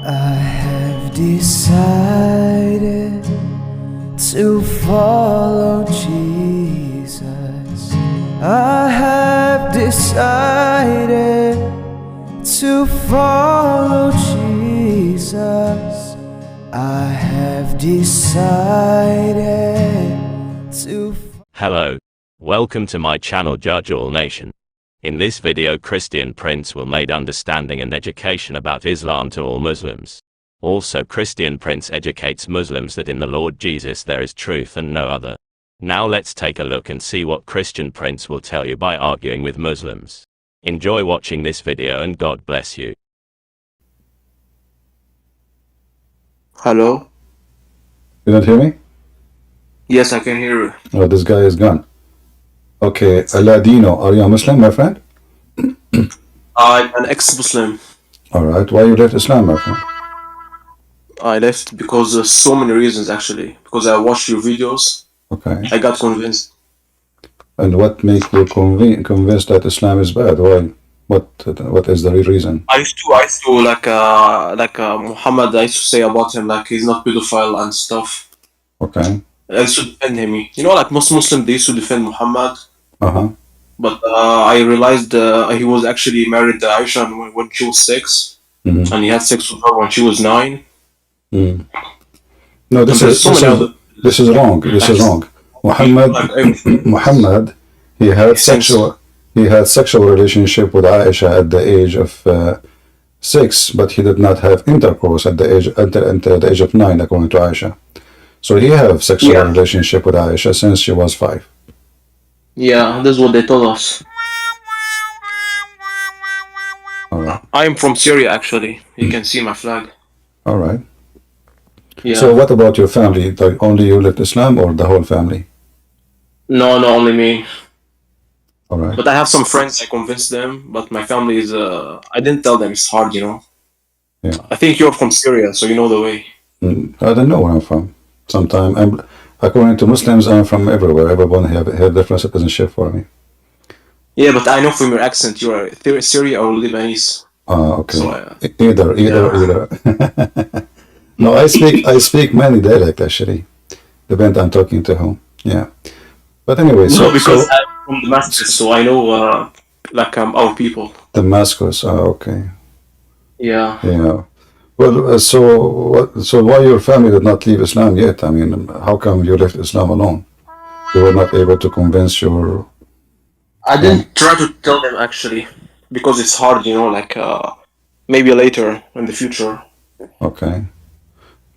I have decided to follow Jesus. I have decided to follow Jesus. I have decided to. Hello. Welcome to my channel Judge All Nation. In this video, Christian Prince will make understanding and education about Islam to all Muslims. Also, Christian Prince educates Muslims that in the Lord Jesus there is truth and no other. Now let's take a look and see what Christian Prince will tell you by arguing with Muslims. Enjoy watching this video and God bless you. Hello? You don't hear me? Yes, I can hear you. Oh, this guy is gone. Okay, Ladino, are you a Muslim, my friend? I'm an ex-Muslim. Alright, why you left Islam, my friend? I left because of so many reasons, actually. Because I watched your videos. Okay. I got convinced. And what makes you convinced that Islam is bad? Why? What is the real reason? I used to like Muhammad, I used to say about him, like he's not pedophile and stuff. Okay. I used to defend him. You know, like most Muslims, they used to defend Muhammad. Uh-huh. But I realized he was actually married to Aisha when she was 6. Mm-hmm. And he had sex with her when she was 9. Mm. No, this is wrong. This is wrong. Muhammad, he had sexual relationship with Aisha at the age of 6, but he did not have intercourse at the age until the age of 9, according to Aisha. So he have sexual relationship with Aisha since she was 5. Yeah, that's what they told us. All right. I'm from Syria, actually. You can see my flag. All right. Yeah. So what about your family? Like only you left Islam or the whole family? No, only me. All right. But I have some friends, I convinced them, but my family is, I didn't tell them, it's hard, you know. Yeah. I think you're from Syria, so you know the way. I don't know where I'm from. Sometimes, according to Muslims, I'm from everywhere. Everyone have different citizenship for me. Yeah, but I know from your accent, you are Syria or Lebanese. Okay. So, Either. No, I speak many dialects actually. Depends on talking to whom. Yeah. But anyway, because I'm from Damascus, so I know our people. Damascus. Okay. Yeah. Yeah. Well, so why your family did not leave Islam yet? I mean, how come you left Islam alone? You were not able to convince your... I didn't try to tell them, actually, because it's hard, you know, like, maybe later, in the future. Okay.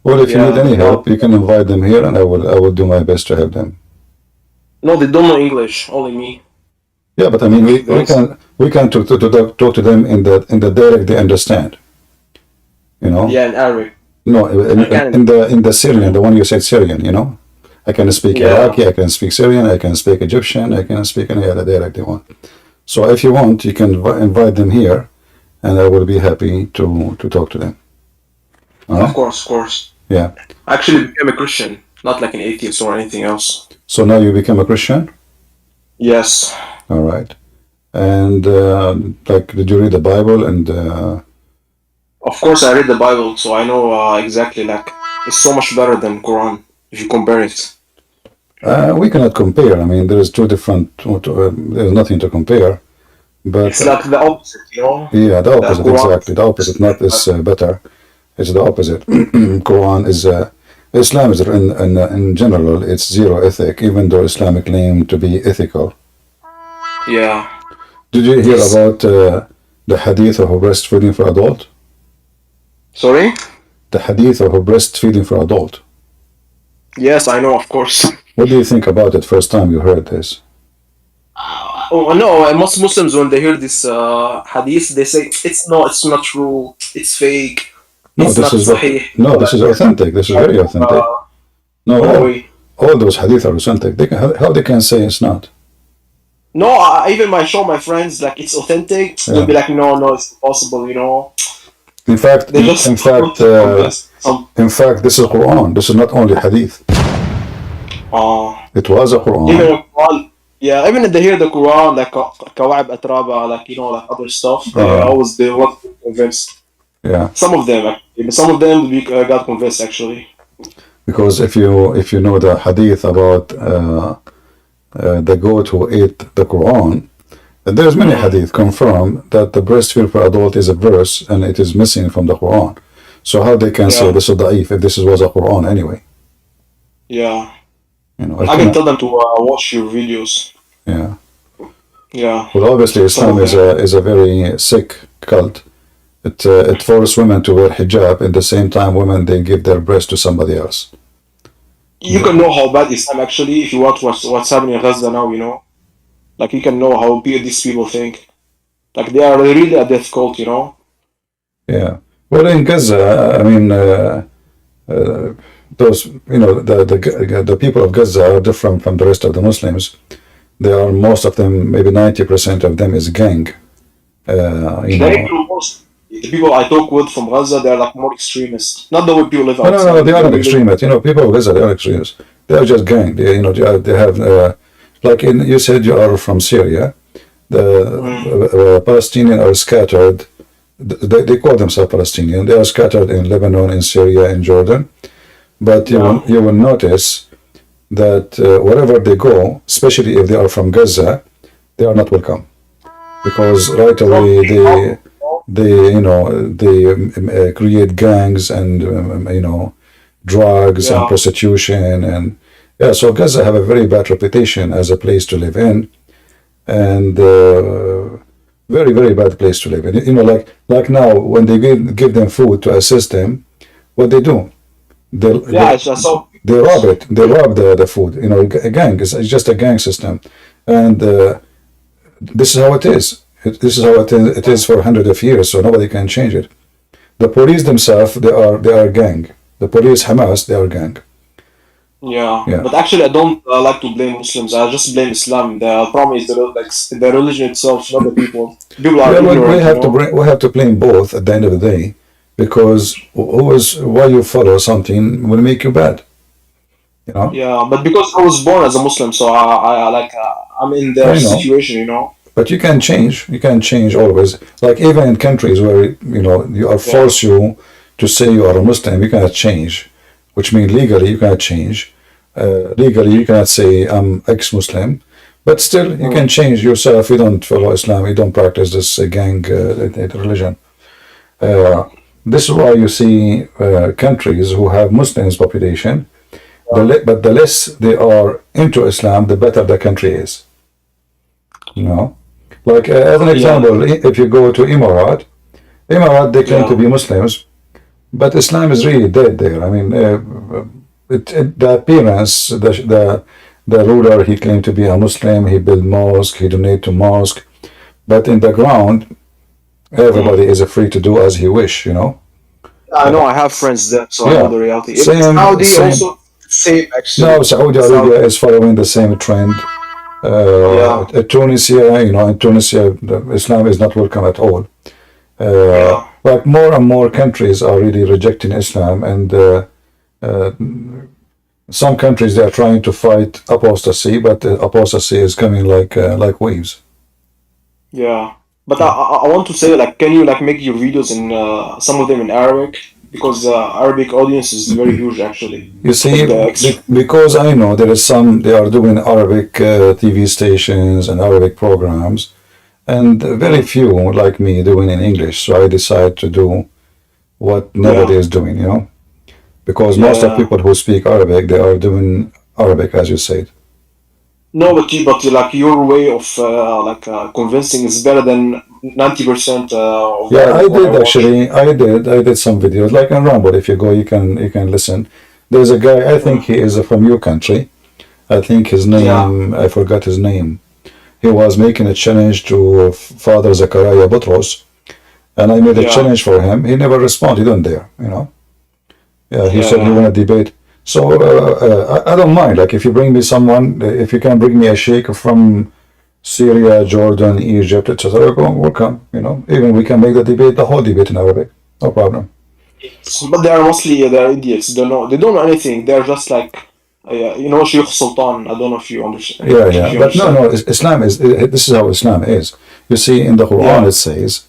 Well, if you need any help, you can invite them here and I will do my best to help them. No, they don't know English, only me. Yeah, but I mean, we can talk to them in the dialect they understand. You know? Yeah, in Arabic. No, in the Syrian, the one you said Syrian, you know? I can speak Iraqi, I can speak Syrian, I can speak Egyptian, I can speak any other dialect they want. So if you want, you can invite them here, and I will be happy to talk to them. Of course. Yeah. I actually became a Christian, not like an atheist or anything else. So now you become a Christian? Yes. All right. And did you read the Bible and... Of course, I read the Bible, so I know exactly, like, it's so much better than Quran, if you compare it. We cannot compare. I mean, there is two different... there's nothing to compare. But it's like the opposite, you know? Yeah, the opposite, exactly. The opposite, not is better. It's the opposite. Quran is... Islam is, in general, it's zero ethic, even though Islam claim to be ethical. Yeah. Did you hear about the hadith of breastfeeding for adult? Sorry? The hadith of breastfeeding for adult. Yes, I know, of course. What do you think about it first time you heard this? Oh no, most Muslims, when they hear this hadith, they say it's not true, it's fake. No, this is authentic. This is very authentic. All those hadith are authentic. How they can say it's not? No, I even show my friends like it's authentic. They'll be like, no, it's impossible, you know. In fact, this is Quran. This is not only hadith. It was a Quran. Even Quran. Yeah, even if they hear the Quran, like Kawa'ib Atraba, like, you know, like other stuff, they were convinced. Yeah. Some of them, But some of them got convinced actually. Because if you know the hadith about the goat who ate the Quran, there's many hadith confirm that the breastfeed for adult is a verse and it is missing from the Quran. So how they can say this is da'if if this was a Quran anyway? Yeah. You know, I can tell them to watch your videos. Yeah. Yeah. Well, obviously Islam is a very sick cult. It forces women to wear hijab. At the same time, women they give their breast to somebody else. You can know how bad Islam actually if you watch what's happening in Gaza now. You know, like you can know how these people think. Like they are really a death cult. You know. Yeah. Well, in Gaza, I mean, those the people of Gaza are different from the rest of the Muslims. They are most of them, maybe 90% of them is gang. The people I talk with from Gaza, they're like more extremists. Not the way people live outside. No, they are not extremists. You know, people of Gaza, they are extremists. They are just gang. They have, like you said, you are from Syria. The Palestinians are scattered. They call themselves Palestinian. They are scattered in Lebanon, in Syria, in Jordan. But you will notice that wherever they go, especially if they are from Gaza, they are not welcome, because right away they create gangs and drugs and prostitution and so Gaza have a very bad reputation as a place to live in, and very, very bad place to live in. Like now when they give them food to assist them, what they do? They rob it. They rob the food. A gang. It's just a gang system, and this is how it is. This is how it is for hundreds of years. So nobody can change it. The police themselves, they are gang. The police, Hamas, they are gang. Yeah. But actually, I don't like to blame Muslims. I just blame Islam. The problem is the religion itself, not the people. People are ignorant. We have to blame both at the end of the day, because why you follow something will make you bad. Yeah, but because I was born as a Muslim, so I'm in their situation, But you can change. You can change always. Like even in countries where you are forced to say you are a Muslim, you cannot change. Which means legally you cannot change. Legally you cannot say I'm ex-Muslim, but still you can change yourself. You don't follow Islam. You don't practice this gang religion. This is why you see countries who have Muslims population, but the less they are into Islam, the better the country is. Like as an example, if you go to Emirat, they claim to be Muslims, but Islam is really dead there. I mean, the appearance, the ruler, he claimed to be a Muslim. He built mosque, he donated to mosque, but in the ground, everybody is free to do as he wish. I know. I have friends there, so I know the reality. Saudi also same actually. No, Saudi Arabia is following the same trend. Tunisia, in Tunisia, Islam is not welcome at all. Like more and more countries are really rejecting Islam, and some countries they are trying to fight apostasy, but apostasy is coming like waves. Yeah, but I want to say, can you make your videos in some of them in Arabic? Because the Arabic audience is very huge, actually. You see, because I know there is they are doing Arabic TV stations and Arabic programs, and very few like me doing in English. So I decide to do what nobody is doing, because most of people who speak Arabic, they are doing Arabic, as you said. No, but your way of convincing is better than 90% of I did actually. I did some videos like in Rumble. If you go, you can listen. There's a guy. I think he is from your country. I think his name. I forgot his name. He was making a challenge to Father Zachariah Butros, and I made a challenge for him. He never responded. He didn't dare. He said he want to debate. So I don't mind. Like if you bring me someone, if you can bring me a sheikh from Syria, Jordan, Egypt, etc., welcome. Even we can make the whole debate in Arabic. No problem. But they are mostly they're idiots. They don't know anything. They're just like Sheikh Sultan. I don't know if you understand. Yeah. But no. Islam is. This is how Islam is. You see, in the Quran it says,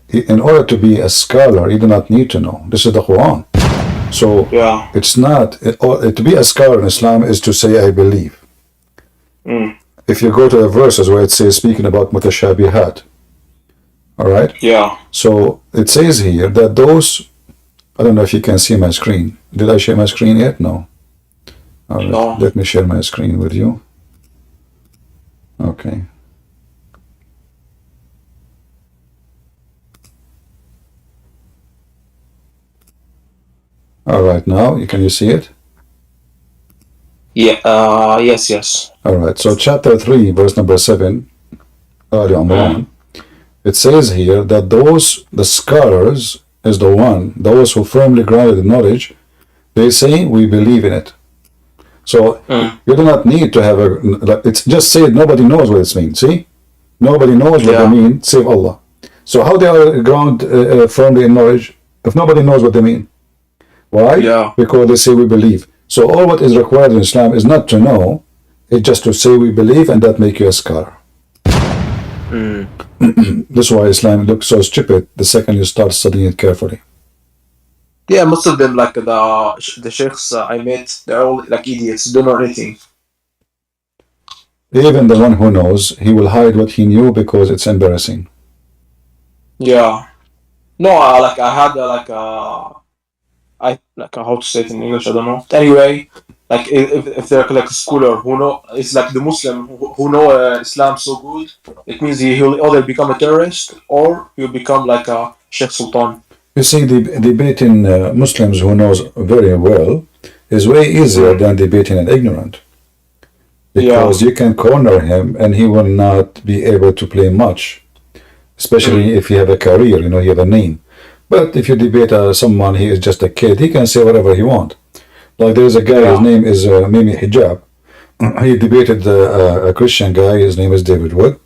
in order to be a scholar, you do not need to know. This is the Quran. So Yeah. it's not, to be a scholar in Islam is to say, I believe. If you go to the verses where it says, speaking about mutashabihat, all right? Yeah. So it says here that those, I don't know if you can see my screen. Did I share my screen yet? No. All right. No. Let me share my screen with you. Okay. All right, now can you see it? Yeah. Yes. All right, so chapter 3, verse number 7, Ali Imran, it says here that the scholars is the one, those who firmly grounded in knowledge, they say we believe in it. So you do not need to have it's just said, nobody knows what it means, see? Nobody knows what they mean, save Allah. So how they are ground firmly in knowledge if nobody knows what they mean? Why? Yeah. Because they say we believe. So all what is required in Islam is not to know, it's just to say we believe, and that make you a scholar. That's why Islam looks so stupid the second you start studying it carefully. Yeah, most of them, like the sheikhs I met, they're all like idiots, don't know anything. Even the one who knows, he will hide what he knew because it's embarrassing. Yeah. No, like I had how to say it in English, I don't know. Anyway, like if they're like a scholar who know, it's like the Muslim who know Islam so good, it means he'll either become a terrorist or he'll become like a Sheikh Sultan. You see, debating Muslims who knows very well is way easier than debating an ignorant. Because you can corner him and he will not be able to play much. Especially if you have a career, you have a name. But if you debate someone, he is just a kid, he can say whatever he wants. Like there is a guy, his name is Mimi Hijab. He debated a Christian guy, his name is David Wood.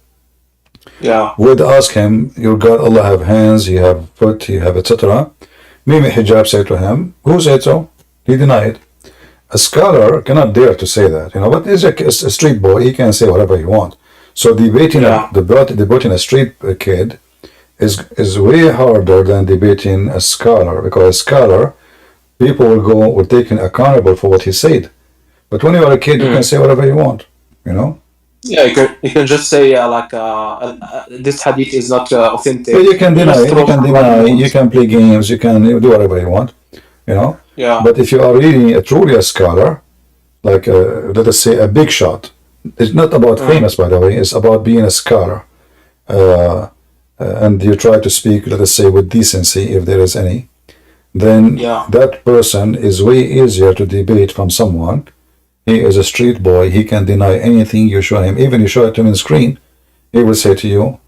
Yeah. Would ask him, your God, Allah have hands, he have foot, he have etc. Mimi Hijab said to him, who said so? He denied. A scholar cannot dare to say that, but he's a street boy, he can say whatever he wants. So debating a street kid is way harder than debating a scholar, because a scholar, people will take him accountable for what he said. But when you are a kid, you can say whatever you want, Yeah, you can just say this hadith is not authentic. Yeah, you can deny, you can play games, you can do whatever you want, Yeah. But if you are really truly a scholar, like let us say a big shot, it's not about famous, by the way, it's about being a scholar. And you try to speak, let us say, with decency, if there is any, then that person is way easier to debate from someone. He is a street boy, he can deny anything you show him. Even you show it to him on the screen, he will say to you,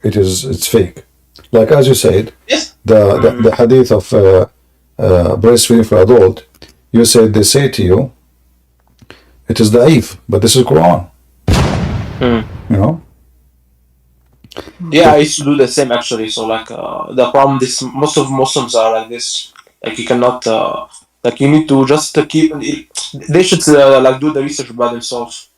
it's fake. Like as you said, the hadith of breastfeeding for adult, you said they say to you, it is da'if, but this is Quran. Yeah, I used to do the same actually. So like the problem, most of Muslims are like this. Like you cannot, like you need to just keep. They should like do the research by themselves.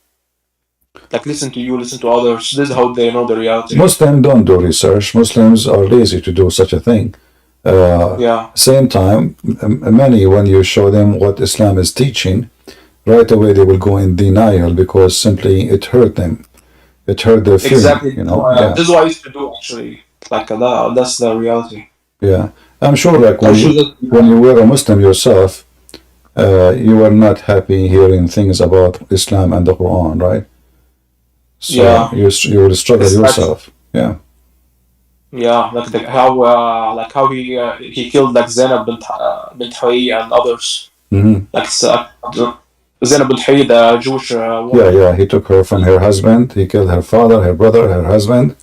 Like listen to you, listen to others. This is how they know the reality. Muslims don't do research. Muslims are lazy to do such a thing. Same time, many, when you show them what Islam is teaching, right away they will go in denial because simply it hurt them. It hurt their feeling. Exactly. This is what I used to do actually. Like that's the reality. Yeah, I'm sure. Like when you were a Muslim yourself, you were not happy hearing things about Islam and the Quran, right? So you will struggle yourself. Yeah. Yeah, like how he killed like Zainab bint Huyay and others. Like Zainab bint Huyay, the Jewish woman. Yeah, he took her from her husband. He killed her father, her brother, her husband,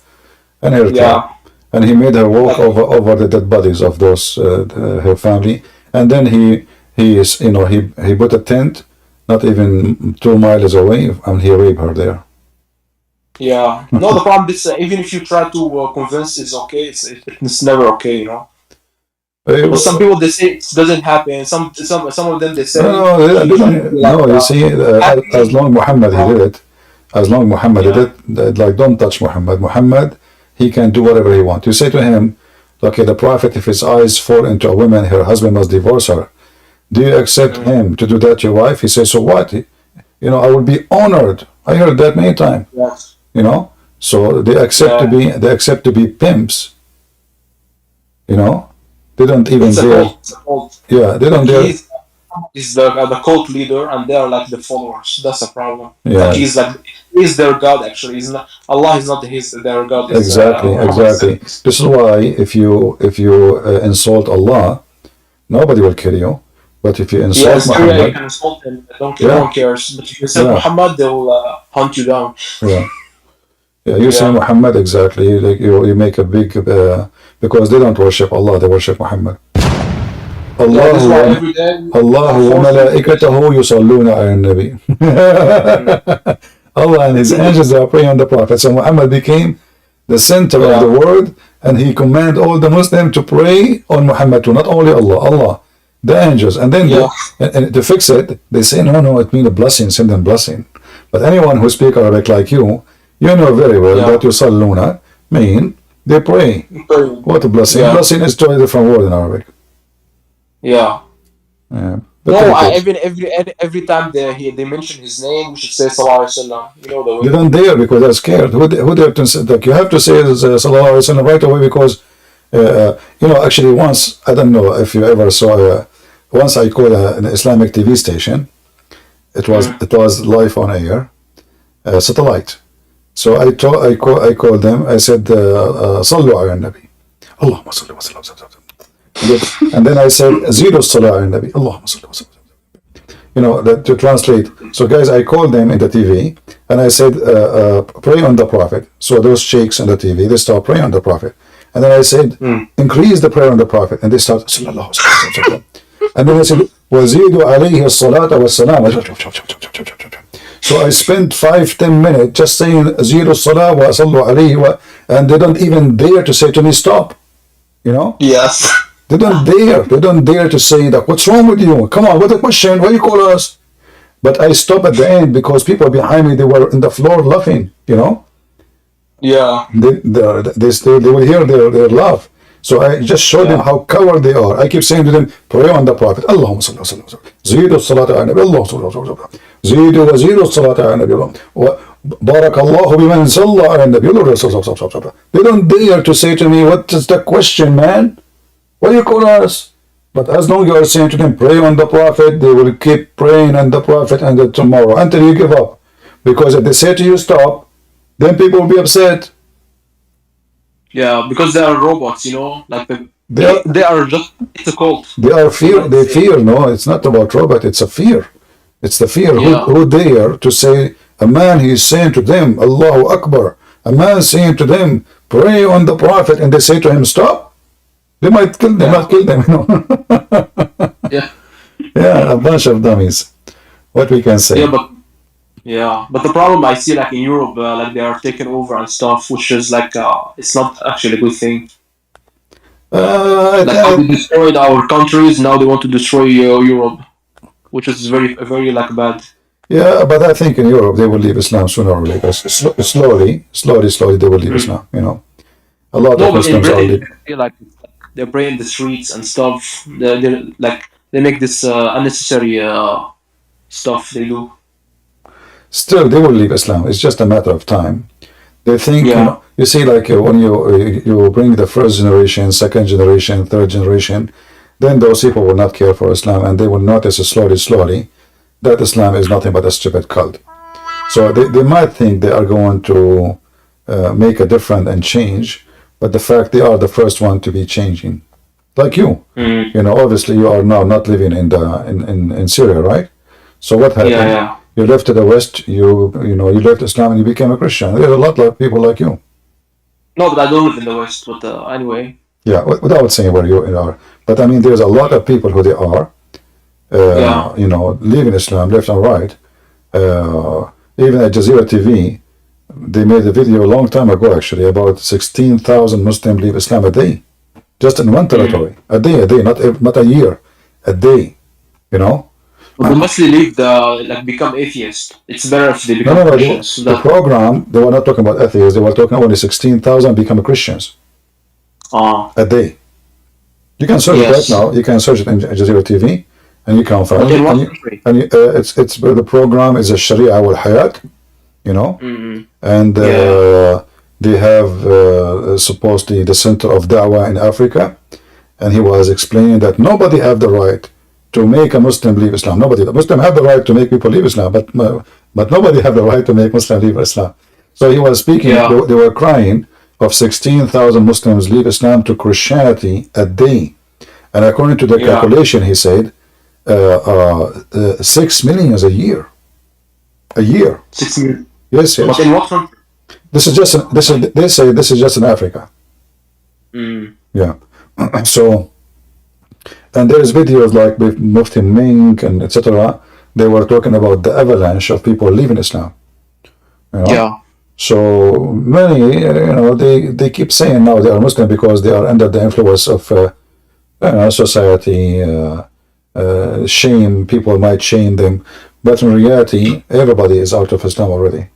and her child. And he made her walk over the dead bodies of those her family. And then he put a tent, not even 2 miles away, and he raped her there. Yeah. No, the problem is even if you try to convince, it's okay. It's never okay, But some people they say it doesn't happen. Some of them they say no. You see, as long Muhammad he did it, did it, like don't touch Muhammad. Muhammad, he can do whatever he wants. You say to him, Okay, the Prophet, if his eyes fall into a woman, her husband must divorce her. Do you accept him to do that to your wife? He says, so what? I will be honored. I heard that many times. Yes. So they accept to be pimps. They don't even It's a dare. cult. It's a cult. Yeah, they don't dare. He's the cult leader, and they are like the followers. That's a problem. Yeah. Like he's their god. Actually, he's not. Allah is not their god. Exactly. This is why if you insult Allah, nobody will kill you. But if you insult Muhammad, you can insult him. No one cares. But if you say Muhammad, they will hunt you down. You say Muhammad, exactly. Like you make a big because they don't worship Allah, they worship Muhammad. Allah wa malaikatahu yusalluna ala nabi. Allah and his angels are praying on the Prophet. So Muhammad became the center of the world, and he commanded all the Muslims to pray on Muhammad too, not only Allah, the angels. And then and to fix it, they say, no, it means a blessing, send them blessing. But anyone who speaks Arabic like you know very well that yusalluna mean they pray. What a blessing. Blessing is a different word in Arabic. Every time they mention his name, we should say Sallallahu Alaihi Wasallam. The way. They don't dare because they're scared. Who dare to say that? You have to say Sallallahu Alaihi Wasallam right away because, actually once, I don't know if you ever saw, once I called an Islamic TV station. It was live on air, satellite. So I called them. I said, Sallu ala Nabi. Allahumma salli wa sallam. And then I said, Zidu Salah ala Nabi. Allahumma salli wa sallam. To translate. So guys, I called them in the TV and I said, pray on the Prophet. So those sheikhs on the TV, they start praying on the Prophet. And then I said, increase the prayer on the Prophet. And they start, Sallallahu Alaihi Wasallam. And then I said, وَزِيدُ عَلَيْهِ الصَّلَاةَ وَالسَّلَامَ. So I spent 5-10 minutes just saying زِيدُ الصَّلَاةَ وَأَصَلُّ عَلَيْهِ, and they don't even dare to say to me, stop. Yes. They don't dare to say that, what's wrong with you? Come on, what a question, why you call us? But I stopped at the end because people behind me, they were on the floor laughing, Yeah. They will hear their laugh. So I just showed them how coward they are. I keep saying to them, pray on the Prophet. Allahumma salli wa sallam. Zidu salata ala nabi. Allahumma salli wa sallam. Zidu wa zidu salata ala nabi. Barakallahu biman salla ala nabi. They don't dare to say to me, what is the question, man? Why you call us? But as long as you are saying to them, pray on the Prophet, they will keep praying on the Prophet until tomorrow, until you give up. Because if they say to you, stop, then people will be upset. Yeah, because they are robots, like they are just, it's a cult. They fear, no, it's not about robot, it's a fear. It's the fear. Who dare to say, a man, he is saying to them, Allahu Akbar, a man saying to them, pray on the Prophet, and they say to him, stop. They might kill them, a bunch of dummies. What we can say. But the problem I see, like in Europe, like they are taken over and stuff, which is like it's not actually a good thing. How they destroyed our countries, now they want to destroy Europe, which is very, very like bad. Yeah, but I think in Europe they will leave Islam sooner or later. Slowly they will leave Islam. A lot of Muslims are like they pray in the streets and stuff. They make this unnecessary stuff they do. Still, they will leave Islam. It's just a matter of time. They think, you see, like when you bring the first generation, second generation, third generation, then those people will not care for Islam, and they will notice slowly that Islam is nothing but a stupid cult. So they might think they are going to make a difference and change, but the fact they are the first one to be changing, like you. Obviously you are now not living in Syria, right? So what happened? Yeah. You left to the West, you left Islam and you became a Christian. There's a lot of people like you. No, but I don't live in the West, but anyway. Yeah, without saying where you are. But I mean, there's a lot of people who they are, leaving Islam left and right. Even at Jazeera TV, they made a video a long time ago, actually, about 16,000 Muslims leave Islam a day. Just in one territory. A day, not a year. A day, But they mostly leave become atheists. It's better if they become Christians. The program, they were not talking about atheists. They were talking only 16,000 become Christians. a day. You can search it right now. You can search it in Al Jazeera TV, and you can find it. It's the program is a Sharia wal Hayat, you know, and they have supposedly the center of Da'wah in Africa, and he was explaining that nobody have the right to make a Muslim leave Islam. Nobody. The Muslim have the right to make people leave Islam, but nobody have the right to make Muslim leave Islam. So he was speaking. They were crying of 16,000 Muslims leave Islam to Christianity a day, and according to the calculation, he said 6 million a year. A year. 6 million. Yes. But in what country? This is just. They say this is just in Africa. Yeah. So, and there is videos like with Mufti Ming and etc. They were talking about the avalanche of people leaving Islam. You know? So many, they keep saying now they are Muslim because they are under the influence of society, shame. People might shame them, but in reality, everybody is out of Islam already.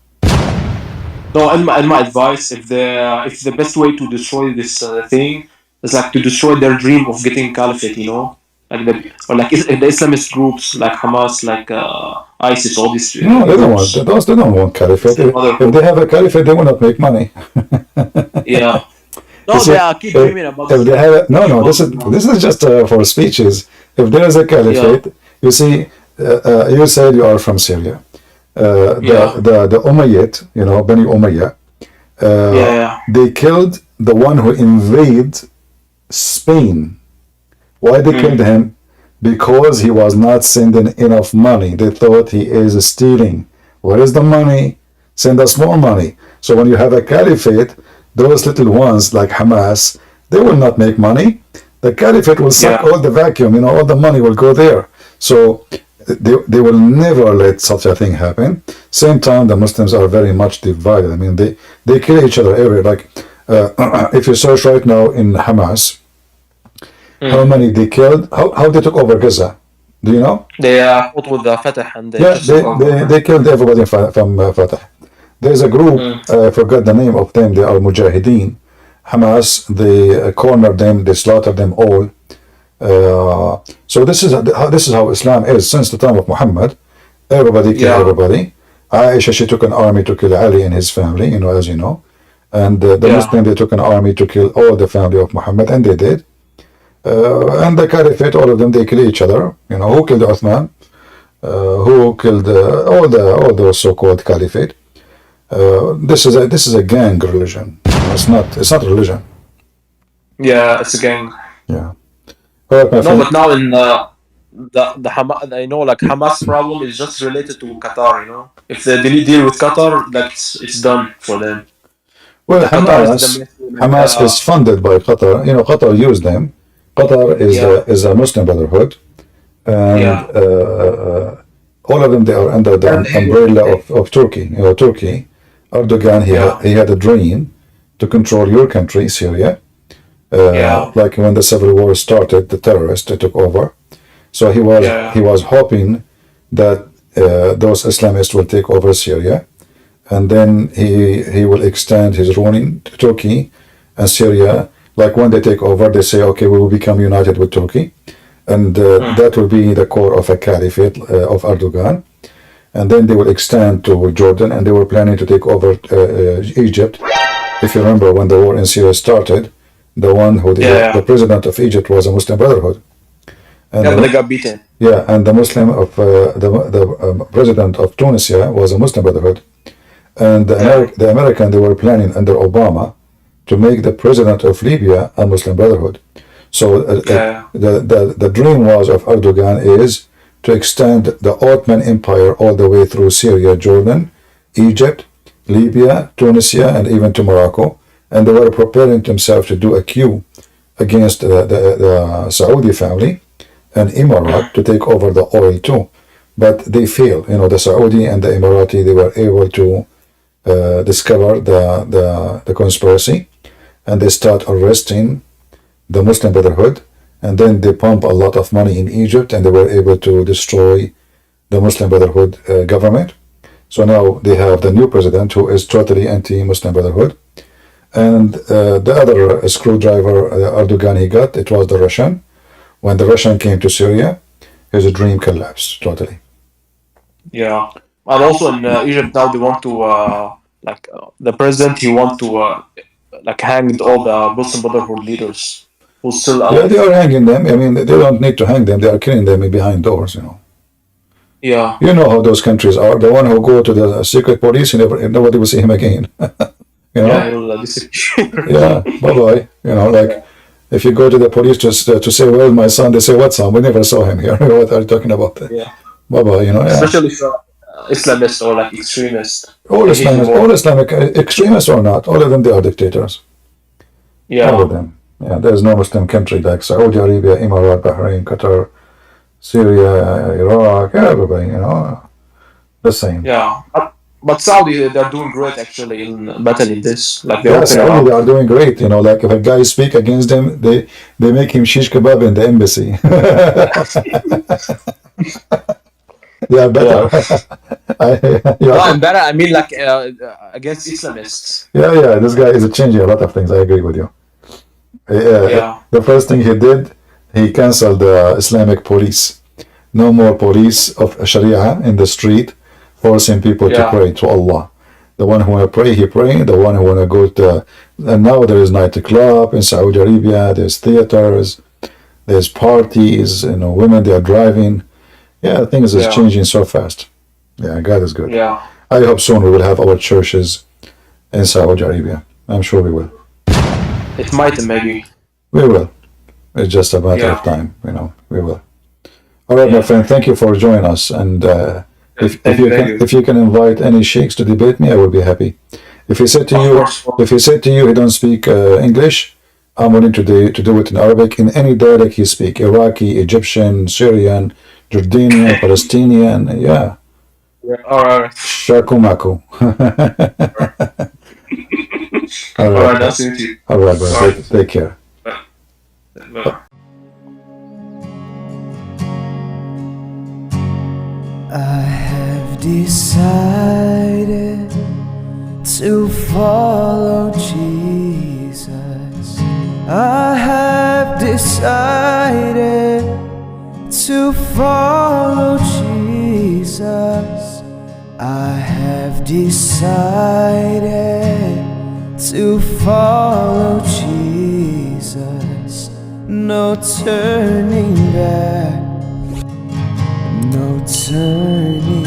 No, in my advice, if the best way to destroy this thing is like to destroy their dream of getting caliphate, like the Islamist groups like Hamas, like ISIS, all these. No, they don't want those. They don't want caliphate. If they have a caliphate, they will not make money. No, they keep dreaming about. If they have no. This is just for speeches. If there is a caliphate, you see, you said you are from Syria. The Umayyad, Bani Umayyah. They killed the one who invaded Spain. Why they killed him? Because he was not sending enough money. They thought he is stealing. Where is the money? Send us more money. So when you have a caliphate, those little ones like Hamas, they will not make money. The caliphate will suck all the vacuum, all the money will go there. So they will never let such a thing happen. Same time, the Muslims are very much divided. I mean, they kill each other everywhere. Like, if you search right now in Hamas, how many they killed, how they took over Gaza, do you know? They fought with the Fatah and they killed everybody from Fatah. There's a group, I forgot the name of them, they are Mujahideen. Hamas, they cornered them, they slaughtered them all. So this is how Islam is since the time of Muhammad. Everybody killed everybody. Aisha, she took an army to kill Ali and his family, as you know. And the Muslim, they took an army to kill all the family of Muhammad, and they did. And the Caliphate, all of them, they kill each other. Who killed Uthman? Who killed all those so-called Caliphate? This is a gang religion. It's not religion. Yeah, it's a gang. Yeah. But now in the Hamas, like Hamas problem is just related to Qatar. If they deal with Qatar, it's done for them. Well, Hamas is funded by Qatar. Qatar used them. Qatar is a Muslim Brotherhood, and all of them, they are under the umbrella of Turkey. Turkey, Erdogan, he had a dream to control your country, Syria. Like when the civil war started, the terrorists took over. So he was hoping that those Islamists will take over Syria, and then he will extend his ruling to Turkey and Syria. Like when they take over, they say, okay, we will become united with Turkey, and that will be the core of a caliphate of Erdogan. And then they will extend to Jordan, and they were planning to take over Egypt. If you remember, when the war in Syria started, the one who the president of Egypt was a Muslim Brotherhood. And but they got beaten. Yeah, and the Muslim of the president of Tunisia was a Muslim Brotherhood, and the American, they were planning under Obama to make the president of Libya a Muslim Brotherhood. So the dream was of Erdogan is to extend the Ottoman Empire all the way through Syria, Jordan, Egypt, Libya, Tunisia, and even to Morocco. And they were preparing themselves to do a coup against the Saudi family and Emirat to take over the oil too. But they failed. The Saudi and the Emirati, they were able to discover the conspiracy, and they start arresting the Muslim Brotherhood, and then they pump a lot of money in Egypt, and they were able to destroy the Muslim Brotherhood government. So now they have the new president who is totally anti-Muslim Brotherhood. And the other screwdriver Erdogan he got, it was the Russian. When the Russian came to Syria, his dream collapsed totally. Yeah, and also in Egypt now they want to the president he want to hang all the Muslim Brotherhood leaders who still Yeah, they alive. are hanging them. I mean, they don't need to hang them. They are killing them behind doors, you know. Yeah, You know how those countries are. The one who go to the secret police, nobody will see him again. You know? yeah, he will disappear. Yeah, bye-bye. You know, like, if you go to the police to say, well, my son, they say, what son? We never saw him here. What are you talking about? Yeah, Bye-bye, you know, yeah. especially if Islamist or like extremist. All They hate you more. Islamic, extremists or not, all of them, they are dictators. All of Yeah, them. Yeah, there's no Muslim country like Saudi Arabia, Emirates, Bahrain, Qatar, Syria, Iraq, everybody, you know, the same. yeah. But Saudi they're doing great actually in battling this. Like they're Yeah, opening Saudi, they up. are doing great. You know, like if a guy speak against them, they make him shish kebab in the embassy. They are better. No, I'm better. I mean, like against Islamists. Yeah, this guy is changing a lot of things. I agree with you. Yeah, The first thing he did, he canceled the Islamic police. No more police of Sharia in the street forcing people to yeah, pray to Allah. The one who want to pray, he pray. The one who want to go to, and now there is nightclub in Saudi Arabia. There's theaters. There's parties. You know, women they are driving. Yeah, things is yeah, changing so fast. Yeah, God is good. yeah. I hope soon we will have our churches in Saudi Arabia. I'm sure we will. It might maybe. We will. It's just a matter of Yeah, time. You know, we will. All right, my yeah. friend. Thank you for joining us. And Thank you, thank you. if you can invite any sheikhs to debate me, I will be happy. If he said to Of you, course. if he said to you he don't speak English, I'm willing to do it in Arabic in any dialect he speak: Iraqi, Egyptian, Syrian, Jordanian, Palestinian. Yeah, All right, shakumaku. All all right, right. Nice to meet you. all right, bro. All right. Take care. Bye. I have decided to follow Jesus. I have decided to follow Jesus. I have decided to follow Jesus. No turning back, no turning